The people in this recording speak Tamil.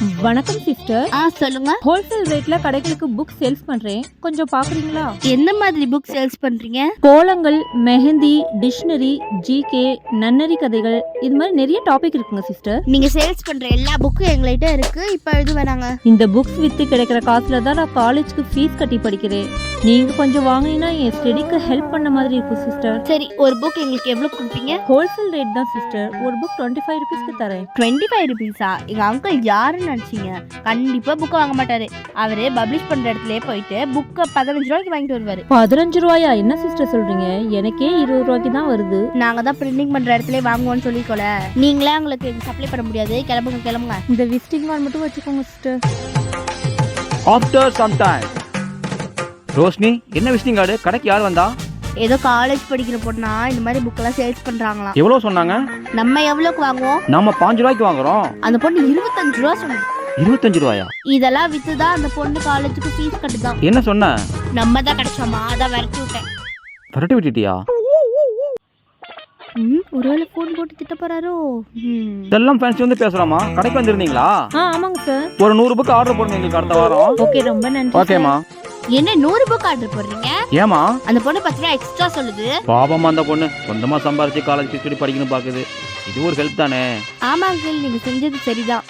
வணக்கம் சிஸ்டர். சொல்லுங்க. ஹோல்சேல் ரேட்ல கடைகளுக்கு புக் சேல்ஸ் பண்றேன், கொஞ்சம் பாக்குறீங்களா? எந்த மாதிரி புக் சேல்ஸ் பண்றீங்க? கோலங்கள், மெஹந்தி, டிக்ஷனரி, ஜிகே, நன்னரி கதைகள், இது மாதிரி நிறைய டாபிக் இருக்குங்க சிஸ்டர். நீங்க சேல்ஸ் பண்ற எல்லா புக்கும் எங்கள்கிட்ட இருக்கு. இப்ப எது வேணாங்க? இந்த புக்ஸ் வித்து கிடைக்கிற காசுல தான் நான் காலேஜ்க்கு ஃபீஸ் கட்டி படிக்கிறேன். நீங்க கொஞ்சம் வாங்கினீங்கன்னா என் ஸ்டடிக்கு ஹெல்ப் பண்ண மாதிரி இருக்கும் சிஸ்டர். சரி, ஒரு புக் எங்களுக்கு எவ்வளவு கொடுப்பீங்க? ஹோல்சேல் ரேட் தான் சிஸ்டர். ஒரு புக் 25 ருபீஸ்க்கு தரேன். 25 ருபீஸா? எங்க அங்கிள் யாருன்னு நினைச்சீங்க? கண்டிப்பா புக் வாங்க மாட்டாரு. அவரு பப்ளிஷ் பண்ற இடத்துலயே போயிட்டு புக்க 15 ரூபாய்க்கு வாங்கிட்டு வருவாரு. 15 ரூபாயா? என்ன சிஸ்டர் சொல்றீங்க? எனக்கே 20 ரூபாய்க்கு தான் வருது. நாங்க தான் பிரிண்டிங் பண்ற இடத்துல வாங்குவோம்னு சொல்லிக்கோல. நீங்களே உங்களுக்கு சப்ளை பண்ண முடியாது. கிளம்புங்க. இந்த விசிட்டிங் கார்டு மட்டும் வச்சுக்கோங்க sister. After some time. Roshini, என்ன விசிட்டிங் கார்டு? கடைக்கு யார் வந்தா? ஏதோ காலேஜ் படிக்கிற பொண்ணா இந்த மாதிரி புக் எல்லாம் சேல்ஸ் பண்றாங்களாம். எவ்வளவு சொன்னாங்க? நம்ம எவ்வளவுக்கு வாங்குவோம்? நாம 5 ரூபாய்க்கு வாங்குறோம். அந்த பொண்ணு 25 ரூபா சொன்னது. 25 ரூபாயா? இதெல்லாம் வித்துதான் அந்த பொண்ணு காலேஜுக்கு ஃபீஸ் கட்டுதான். என்ன சொன்ன? நம்ம தான் கிடைச்சோமா, அதான் விரட்டி விட்டேன். விரட்டி விட்டுட்டியா? ஒருவேளை போன் போட்டு திட்ட போறாரோ? இதெல்லாம் ஃபேன்சி வந்து பேசுறாமா? கடைக்கு வந்திருந்தீங்களா? ஆமாங்க சார். ஒரு 100 புக் ஆர்டர் போடுங்க எங்களுக்கு அடுத்த வாரம். ஓகே, ரொம்ப நன்றி. ஓகேமா. என்ன 100 புக் ஆர்டர் போடுறீங்க? ஏமா? அந்த பொண்ணு 10 ரூபா எக்ஸ்ட்ரா சொல்லுது. பாவமா அந்த பொண்ணு சொந்தமா சம்பாரிச்சு காலேஜ் ஃபீஸ் கட்டி படிக்கணும் பாக்குது. இது ஒரு ஹெல்ப் தானே. ஆமா அங்கிள், நீங்க செஞ்சது சரிதான்.